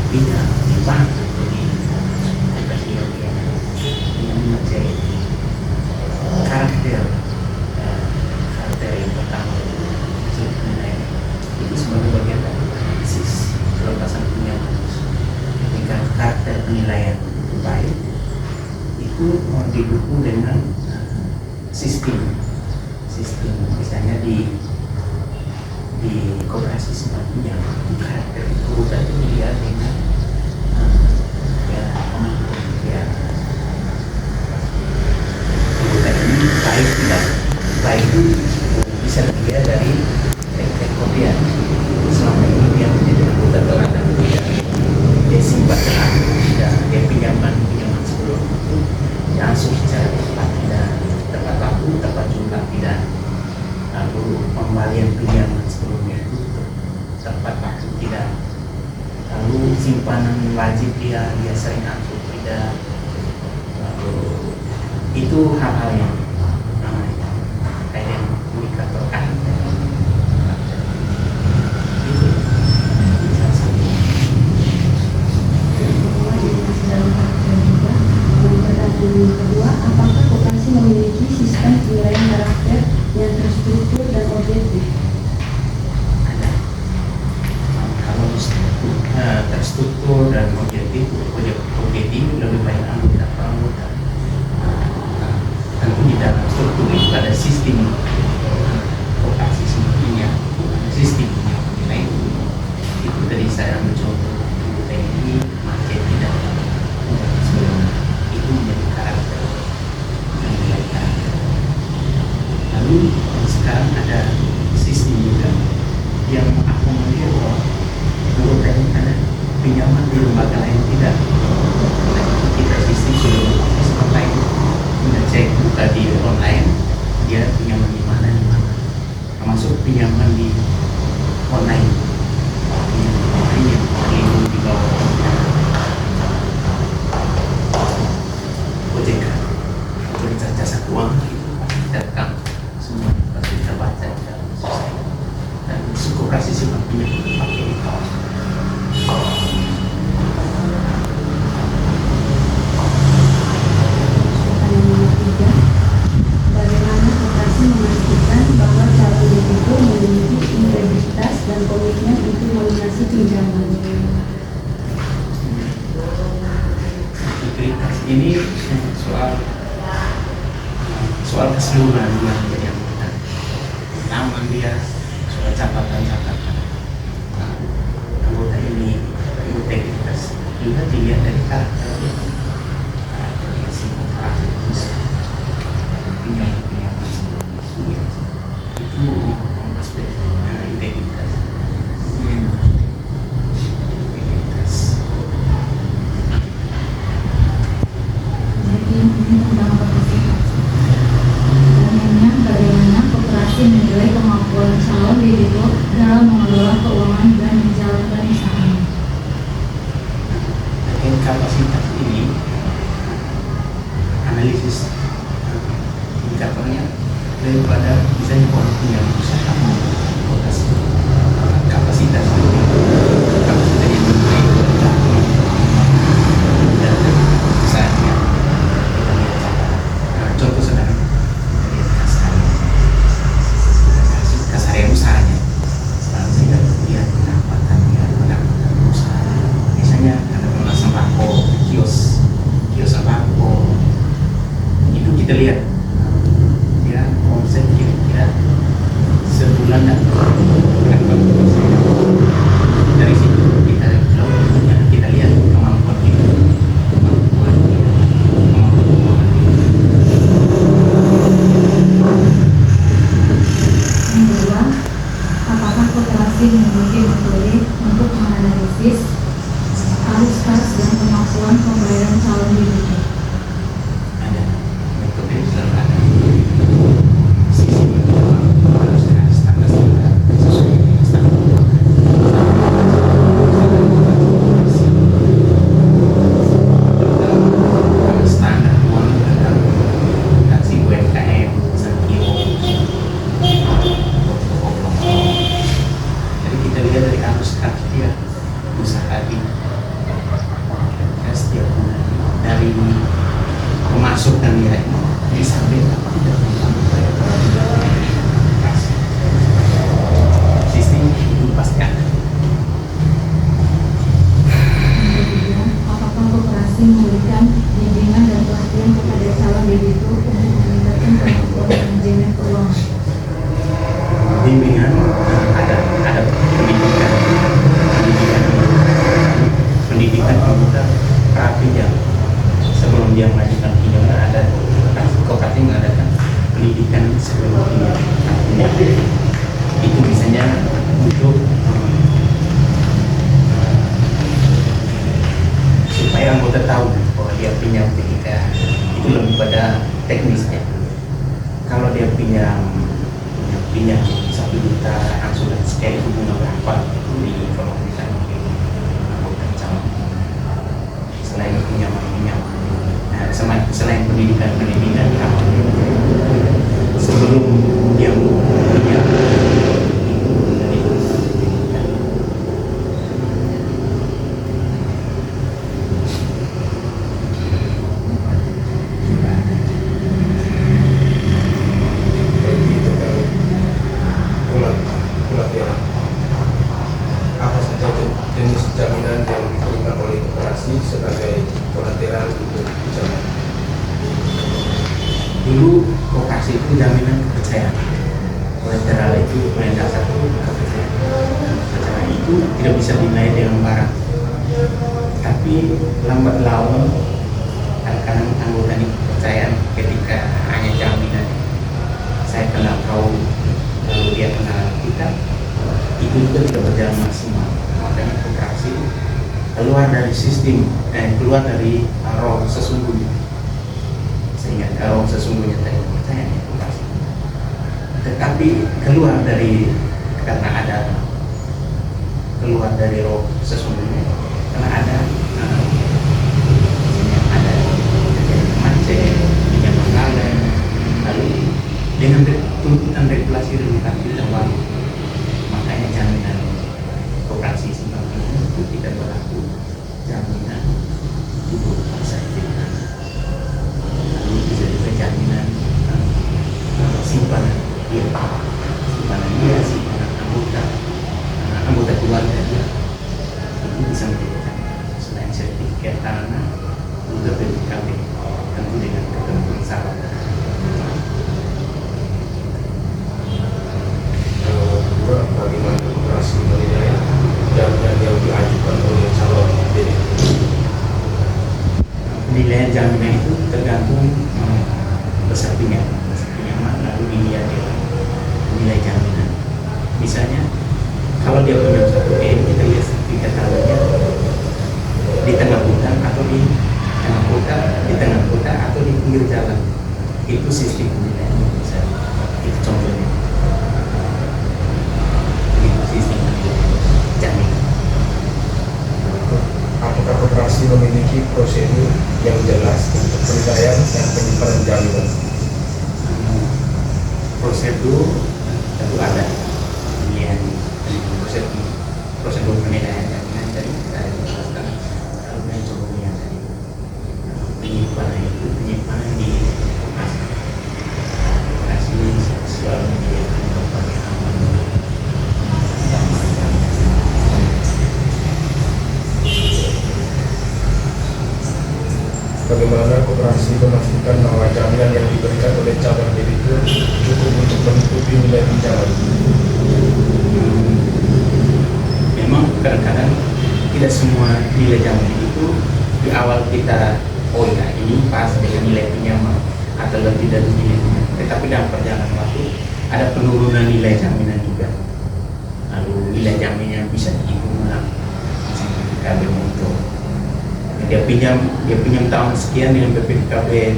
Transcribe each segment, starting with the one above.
tidak dibantu di bagian yang menjadi karakter karakter yang pertama itu mengenai itu sebagai bagian dari analisis pelepasan penilaian. Ketika karakter penilaian itu baik, itu didukung dengan sistem misalnya di koperasi simpan pinjam karakter itu berarti dilihat dengan kemampuan anggota ini baik tidak baik itu bisa dilihat dari rekopian selama ini dia menjadi anggota telah dan tidak dia simpan tidak dia pinjaman sebelum itu dia asuh secara tepat tidak tepat waktu tepat jumlah tidak lalu pembalian pinjaman sebelumnya itu tepat waktu tidak lalu simpanan wajib dia sering atur tidak lalu itu hal-hal yang kayak yang indikator karakter itu salah satu. Kedua, apakah koperasi memiliki sistem penilaian karakter yang terstruktur dan objektif? Ada. Kalau terstruktur dan objektif lebih banyak anggota per anggota. Tentu di dalam struktur itu ada sistem koperasi semuanya, sistem yang menilai itu tadi saya ambil contoh ini market tidak itu menjadi karakter menilai karakter. Lalu sekarang ada sistem juga yang mengakomodir bahwa anggota ini ada pinjaman di lembaga lain tidak. Nah, kita sistem sudah online kita cek buka di online dia pinjaman di mana termasuk pinjaman di online yang terlindung di bawah OJK otoritas jasa keuangan itu pasti terekam semua pasti terbaca di dalam sistem dan koperasi simpan pinjam pakai itu. Bagaimana koperasi memastikan bahwa calon debitur memiliki integritas dan komitmen untuk melunasi pinjaman? Integritas ini soal keseluruhan dia menjadi anggota. Nama dia, soal catatan-catatan. Anggota ini integritas juga dilihat dari karakter dia. Karakter dia simpan karakter pinjaman sebelumnya itu aspek integritas. Jadi ini tentang koperasi. Pertanyaannya, bagaimana koperasi menilai kemampuan calon debitur dalam mengelola keuangan dan menjalankan usahanya? Kapasitas ini analisis indikatornya daripada misalnya orang punya usaha kapasitas yang dimiliki dan usahanya kita lihat contoh sederhana kasarnya usahanya lalu kita lihat pendapatannya usaha misalnya ada sembako kios sembako itu kita lihat ya omset kira-kira sebulan dan berapa dari situ kita lihat kemampuan kita kemampuan Yang kedua, apakah koperasi memiliki metode untuk menganalisis arus kas dan kemampuan pembayaran calon debitur? ada metode sederhana sisi harus standar sesuai dengan standar standar uang taksi UMKM Sakio. Jadi kita lihat dari arus kas dia usaha ini dari pemasukan nilai disambil tidak mengganggu pada sistem itu pasti ada. Kemudian, apakah koperasi memberikan bimbingan dan pelatihan kepada calon debitur untuk meningkatkan kemampuan manajemen keuangan? Bimbingan ada pendidikan kita praktijam sebelum dia melanjutkan pinjaman ada kooperatif mengadakan pendidikan sebelum pinjaman. Itu misalnya untuk supaya anggota tahu bahwa dia pinjam ketika itu lebih pada teknisnya. Kalau dia pinjam 1 juta langsung sekali itu bunga berapa itu diinformasikan mungkin anggota calon. Selain pinjaman, selain pendidikan sebelum dia punya apa saja jenis jaminan yang diberikan oleh koperasi sebagai kolateral untuk pinjaman? Dulu koperasi itu jaminan kepercayaan. Kolateral itu dasar kepercayaan. Kepercayaan itu tidak bisa dinilai dengan barang. Tapi lambat laun kadang-kadang anggota ini kepercayaan ketika hanya jaminan. Saya kenal kau, lalu dia kenal kita, itu juga tidak berjalan maksimal. Makanya koperasi keluar dari sistem, keluar dari roh sesungguhnya. Sehingga roh sesungguhnya tadi kepercayaan koperasi. Tetapi keluar dari karena ada keluar dari roh sesungguhnya, karena ada macet, pinjaman lalai, lalu dengan tuntutan regulasi regulasi terbaru, makanya jaminan koperasi simpan pinjam itu tidak berlaku jaminan untuk aktivitas. Lalu bisa juga jaminan simpanan dia, simpanan anggota keluarga dia, itu bisa menjadi selain sertifikat tanah juga BPKB tentu dengan ketentuan syarat. Bagaimana koperasi menilai jaminan yang diajukan oleh calon debitur? Penilaian jaminan itu tergantung besar pinjaman lalu dilihat nilai jaminan. Misalnya kalau dia punya 1 M, kita lihat sertifikat tanahnya di tengah hutan atau di tengah kota atau di pinggir jalan. Itu sistem penilaian misalnya. Itu contohnya. Itu sistem penilaian jaminan. Apakah koperasi memiliki prosedur yang jelas untuk penilaian dan penyimpanan jaminan? Prosedur tentu ada penilaian prosedur penilaian jaminan dari kita jelaskan. Kalau yang contohnya tadi penyimpanan itu penyimpanan di operasi selalu menyediakan berbagai aman. Bagaimana koperasi memastikan bahwa jaminan yang diberikan oleh calon debitur cukup untuk menutupi nilai pinjaman? Memang kadang-kadang tidak semua nilai jaminan itu di awal kita ya ini pas dengan nilai pinjaman atau lebih dari nilai pinjaman. Tetapi dalam perjalanan waktu ada penurunan nilai jaminan juga. Lalu nilai jaminannya bisa dihitung ulang, misalnya PKB muncul. Dia pinjam tahun sekian dengan BPKB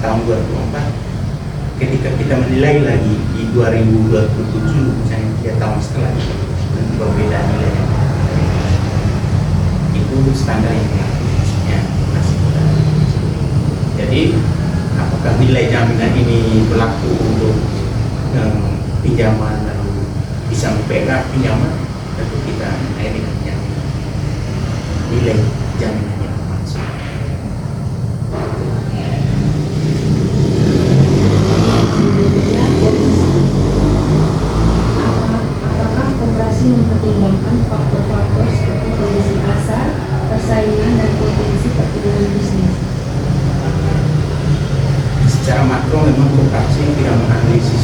tahun 2004. Ketika kita menilai lagi di 2027 misalnya 3 tahun setelah itu berbeda nilainya. Itu standar yang berlaku maksudnya masih berlaku. Jadi apakah nilai jaminan ini berlaku untuk pinjaman lalu bisa mempegang pinjaman, tentu kita menilai dengan jaminan nilai jaminan yang maksud.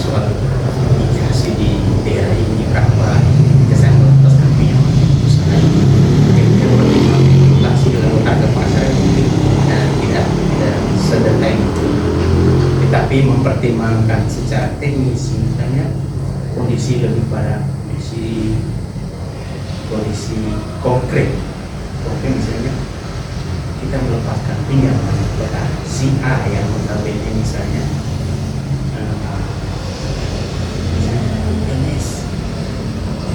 soal imigrasi di daerah ini berapa kita saya melepaskan pinjam usaha kita berkomunikasi dengan harga pasar yang mungkin tidak sedetail itu, tetapi mempertimbangkan secara teknis misalnya kondisi lebih pada kondisi konkret misalnya kita melepaskan pinjaman kepada si A yang notabene misalnya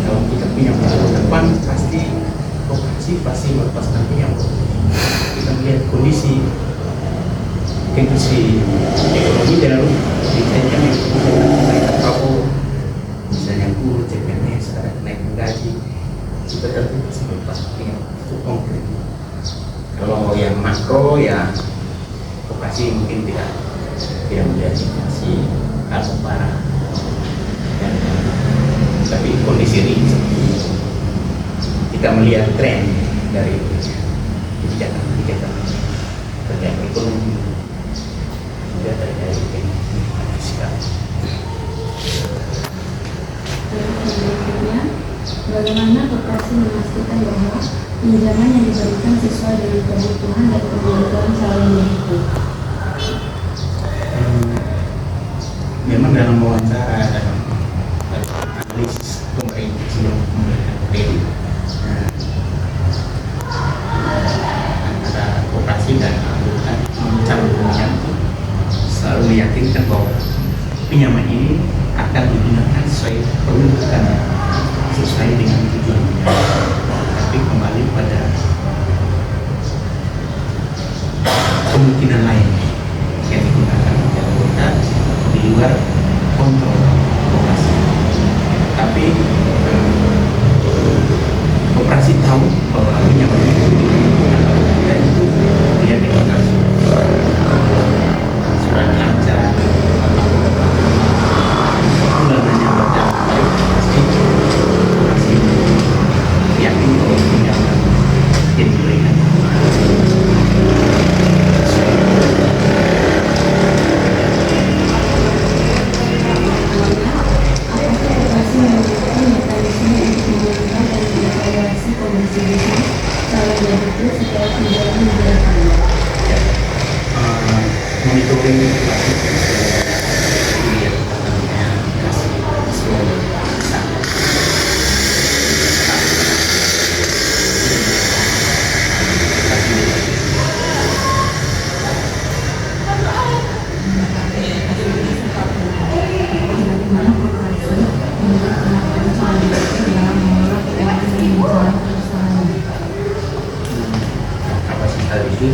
kalau kita punya masa depan pasti melepaskan pinjaman. Kita melihat kondisi ekonomi dalam misalnya mereka tahu misalnya guru CPNS ada kenaikan gaji kita tentu pasti melepaskan pinjaman itu konkret. Kalau yang makro ya operasi mungkin tidak melihat situasi harga barang ya. Tapi kondisi ini kita melihat tren dari kebijakan terkait ekonomi juga terkait fiskal. Berikutnya, bagaimana koperasi memastikan bahwa pinjaman yang diberikan sesuai dengan kebutuhan dan kemampuan calon itu? Memang dalam wawancara dalam analisis pemerintah sebelum memberikan kredit antara koperasi dan angkutan calon selalu meyakinkan bahwa pinjaman ini akan digunakan sesuai peruntukannya, sesuai dengan tujuan pinjaman. Tapi kembali pada kemungkinan lain yang digunakan di luar kontrol koperasi. Tapi koperasi tahu bahwa pinjaman itu dan itu dia digunakan surat lancar bulanannya berjalan pasti yakin bahwa pinjaman yang diberikan monitoring kapasitas itu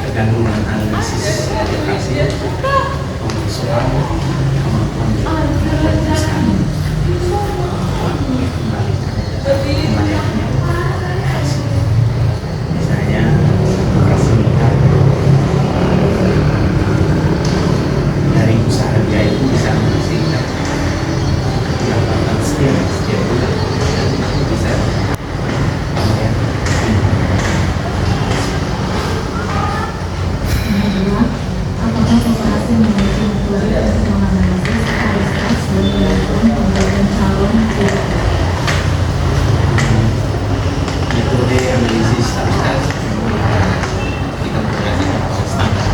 tergantung dengan analisis lokasi soal kemampuan perusahaan misalnya operasi militer dari usaha dia itu bisa menghasilkan pendapatan setiap bulan bisa apakah koperasi memiliki metode untuk menganalisis kualitas dan kemampuan pemberian calon metode analisis kualitas kita menggunakan standar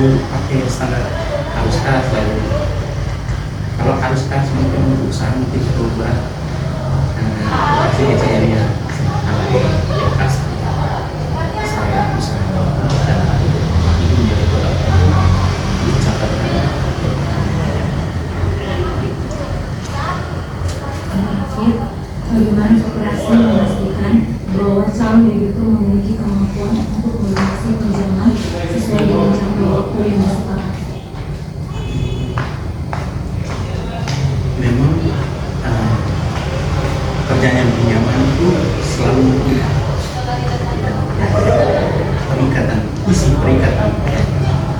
pakai standar harus kas, lalu kalau harus kas mungkin untuk usaha mungkin cukup berat pasti kecilnya kalau kas saya usaha dan itu menjadi produk dicatat. Bagaimana koperasi memastikan bahwa calon debitur memiliki kemampuan untuk melunasi pinjaman sesuai dengan jangka waktu yang disepakati? Memang perjanjian pinjaman itu selalu perikatan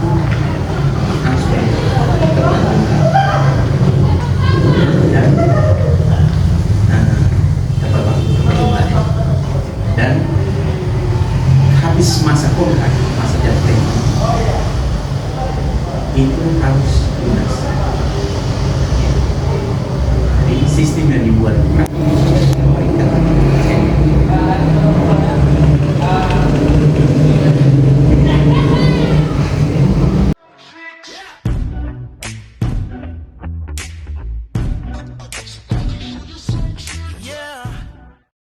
harus tergantung dan dapat waktu perjumlahannya dan habis masa kontrak, masa jatuh tempo itu harus lunas.